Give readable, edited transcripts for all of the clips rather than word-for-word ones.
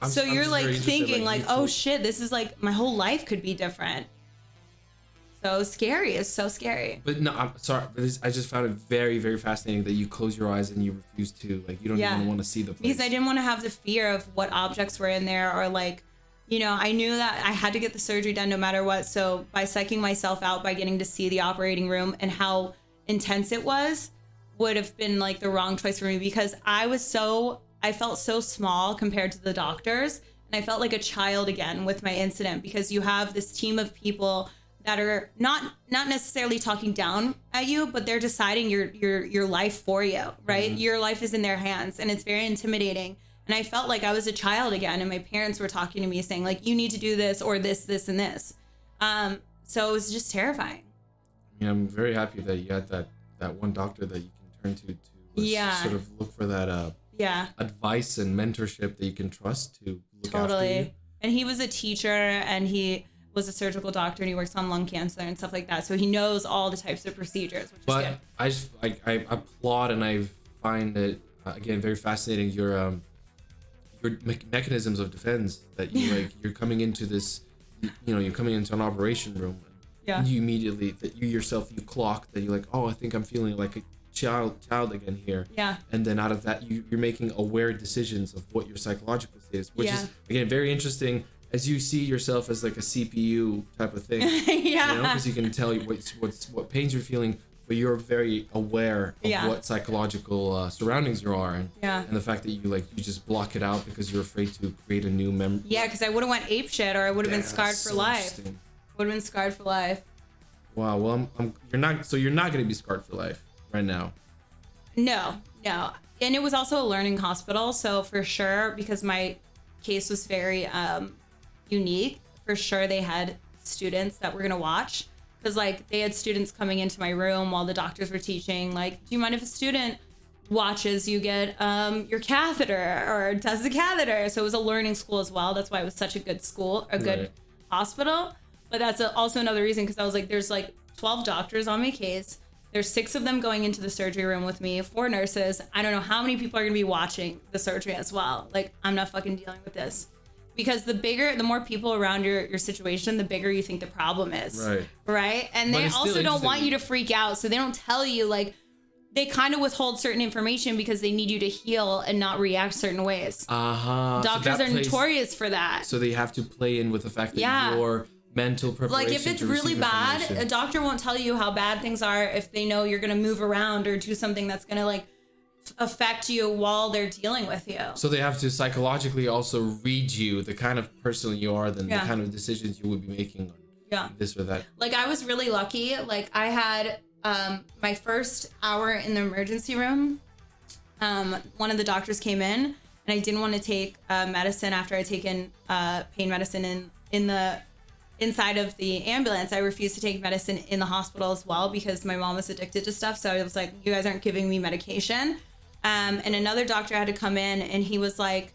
So I'm you're just like very interested, thinking like, you oh told- shit, this is like my whole life could be different. So scary. It's so scary. But no, I'm sorry. But I just found it very, very fascinating that you close your eyes and you refuse to, like, you don't Yeah. even want to see the place. Because I didn't want to have the fear of what objects were in there, or like, you know, I knew that I had to get the surgery done no matter what. So by psyching myself out by getting to see the operating room and how intense it was would have been like the wrong choice for me, because I felt so small compared to the doctors, and I felt like a child again with my incident, because you have this team of people that are not necessarily talking down at you, but they're deciding your life for you, right? Mm-hmm. Your life is in their hands, and it's very intimidating. And I felt like I was a child again, and my parents were talking to me saying like, you need to do this or this and this. So it was just terrifying. I mean, I'm very happy that you had that one doctor that you can turn to Yeah. sort of look for that Yeah, advice and mentorship that you can trust to look after you. totally. And he was a teacher, and he was a surgical doctor, and he works on lung cancer and stuff like that. So he knows all the types of procedures, which is But good. I applaud, and I find it again very fascinating your mechanisms of defense, that you like you're coming into this, you know, you're coming into an operation room. Yeah. And you immediately that you yourself you clock that you're like, oh, I think I'm feeling like a child again here. Yeah. And then out of that you're making aware decisions of what your psychological state is, which Yeah. is again very interesting as you see yourself as like a CPU type of thing. Yeah. You know, because you can tell you what pains you're feeling, but you're very aware of Yeah. what psychological surroundings you are in. Yeah. And the fact that you just block it out because you're afraid to create a new memory. Yeah, because I would have went ape shit, or I would have been scarred for life. Would have been scarred for life. Wow. Well, you're not going to be scarred for life right now. No. And it was also a learning hospital, so for sure, because my case was very unique, for sure they had students that were gonna watch, because like they had students coming into my room while the doctors were teaching, like, do you mind if a student watches you get your catheter or does the catheter? So it was a learning school as well. That's why it was such a good school, a good Right. hospital. But that's also another reason, because I was like, there's like 12 doctors on my case. There's 6 of them going into the surgery room with me, 4 nurses. I don't know how many people are going to be watching the surgery as well. Like, I'm not fucking dealing with this. Because the more people around your situation, the bigger you think the problem is. Right? And But they it's still also don't want interesting. you to freak out. So they don't tell you, like, they kind of withhold certain information because they need you to heal and not react certain ways. Doctors are notorious for that. So they have to play in with the fact that Yeah. your mental preparation. Like, if it's to really receive bad, information. a doctor won't tell you how bad things are if they know you're going to move around or do something that's going to like affect you while they're dealing with you. So they have to psychologically also read you, the kind of person you are, then Yeah. the kind of decisions you would be making on this or that. Like, I was really lucky. Like, I had my first hour in the emergency room. One of the doctors came in, and I didn't want to take medicine after I'd taken pain medicine in the inside of the ambulance. I refused to take medicine in the hospital as well because my mom was addicted to stuff. So I was like, you guys aren't giving me medication. And another doctor had to come in, and he was like,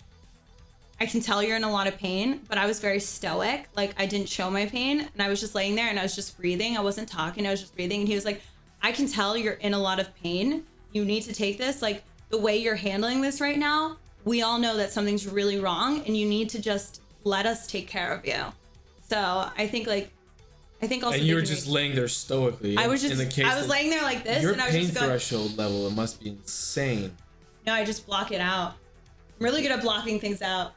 I can tell you're in a lot of pain, but I was very stoic. Like, I didn't show my pain, and I was just laying there and I was just breathing. I wasn't talking, I was just breathing. And he was like, I can tell you're in a lot of pain. You need to take this. Like, the way you're handling this right now, we all know that something's really wrong, and you need to just let us take care of you. So I think also. And you were just laying there stoically. I was in the case that laying there like this, your and I was pain just going. threshold level, it must be insane. No, I just block it out. I'm really good at blocking things out.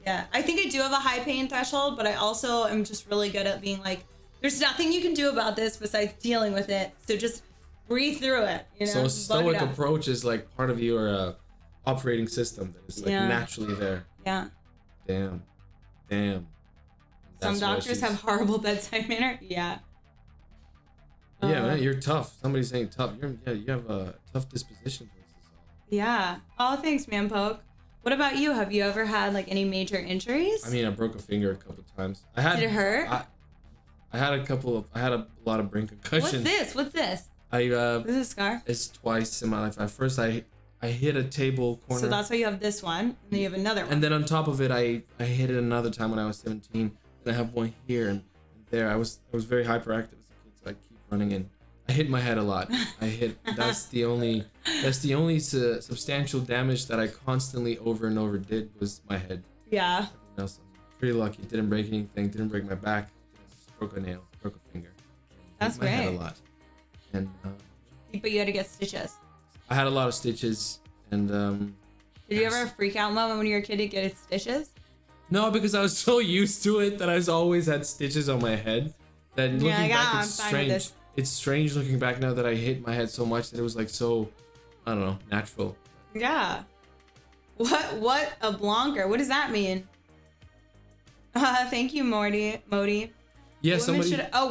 Yeah, I think I do have a high pain threshold, but I also am just really good at being like, there's nothing you can do about this besides dealing with it. So just breathe through it. You know, So a just block it stoic out. approach is like part of your operating system that is like Yeah. naturally there. Yeah. Damn. Some That's why doctors she's- have horrible bedside manner. Yeah. Yeah, man, you're tough. Somebody's saying tough. You have a tough disposition towards this all. Yeah. Oh, thanks, man, Poke. What about you? Have you ever had like any major injuries? I mean, I broke a finger a couple times. Did it hurt? I had a lot of brain concussions. What's this? This is a scar. It's twice in my life. At first, I hit a table corner. So that's why you have this one, and then you have another one. And then on top of it, I hit it another time when I was 17, and I have one here and there. I was very hyperactive as a kid, so I keep running in. I hit my head a lot. That's the only substantial damage that I constantly over and over did was my head. Yeah. Everything else, I'm pretty lucky. Didn't break anything. Didn't break my back. Broke a nail. Broke a finger. That's hit my head great. a lot. And But you had to get stitches. I had a lot of stitches. And Did you ever have a freak out moment when you were a kid to get stitches? no, because I was so used to it that I always had stitches on my head. That looking like, back, I'm it's fine with strange. this. It's strange looking back now that I hit my head so much that it was like so, I don't know, natural. Yeah. What a blonker. What does that mean? Thank you, Modi. Yeah,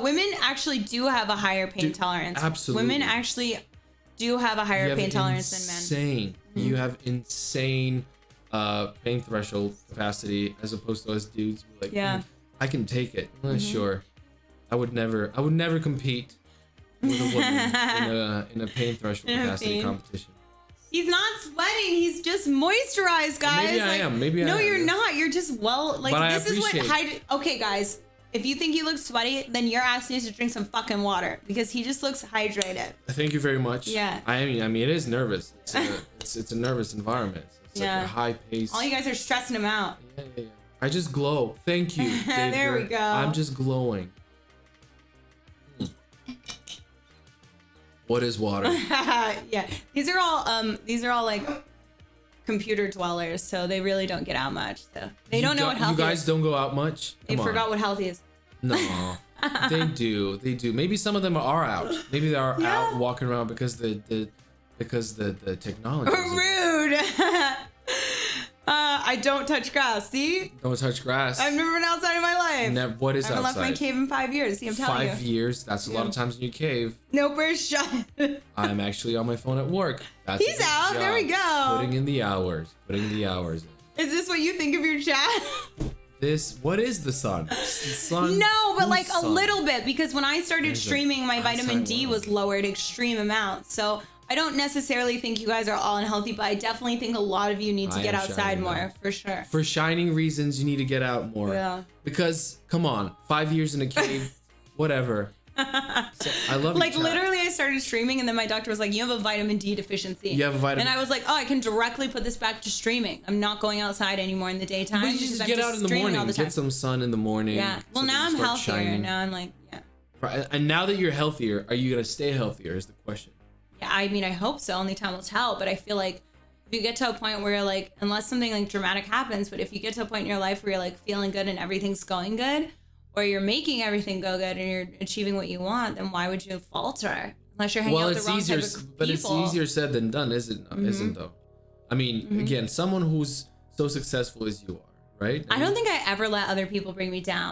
Women actually do have a higher pain tolerance. Absolutely. Women actually do have a higher pain tolerance than men. Insane. You have insane pain threshold capacity as opposed to us dudes. Like, Yeah. I can take it. Sure. I would never compete with a woman in a pain threshold capacity competition. He's not sweating. He's just moisturized, guys. Maybe I am. Maybe I am. No, you're not. You're just But this is what okay, guys. If you think he looks sweaty, then your ass needs to drink some fucking water because he just looks hydrated. Thank you very much. Yeah. I mean, it is nervous. It's a nervous environment. It's like a high pace. All you guys are stressing him out. Yeah. I just glow. Thank you, Dave. There we go. I'm just glowing. What is water? Yeah. These are all like computer dwellers, so they really don't get out much. So they don't know what healthy is. You guys don't go out much? They forgot what healthy is. No. They do. Maybe some of them are out. Maybe they are out walking around because the technology. Rude. I don't touch grass. See? Don't touch grass. I've never been outside in my life. What is I haven't outside? left my cave in 5 years. See, I'm telling you. 5 years? That's a lot of times in your cave. No birds shut. I'm actually on my phone at work. That's He's out. There we go. Putting in the hours. Is this what you think of your chat? What is the sun? The sun. No, but like sun? a little bit, because when I started streaming, my vitamin D was lowered extreme amounts. So I don't necessarily think you guys are all unhealthy, but I definitely think a lot of you need to get outside more, for sure. For shining reasons, you need to get out more. Yeah. Because, come on, 5 years in a cave, whatever. So, I love like literally I started streaming and then my doctor was like, you have a vitamin D deficiency. You have a vitamin. And I was like, oh, I can directly put this back to streaming. I'm not going outside anymore in the daytime. But you just get out in the morning. Get some sun in the morning. Yeah. Well, now I'm healthier. Shining. Now I'm like, yeah. Right. And now that you're healthier, are you going to stay healthier is the question. Yeah, I mean, I hope so. Only time will tell. But I feel like if you get to a point where you're like, unless something like dramatic happens, but if you get to a point in your life where you're like feeling good and everything's going good, or you're making everything go good and you're achieving what you want, then why would you falter? Unless you're hanging out with the wrong type of people. But it's easier said than done, isn't though? I mean, again, someone who's so successful as you are, right? I don't think I ever let other people bring me down.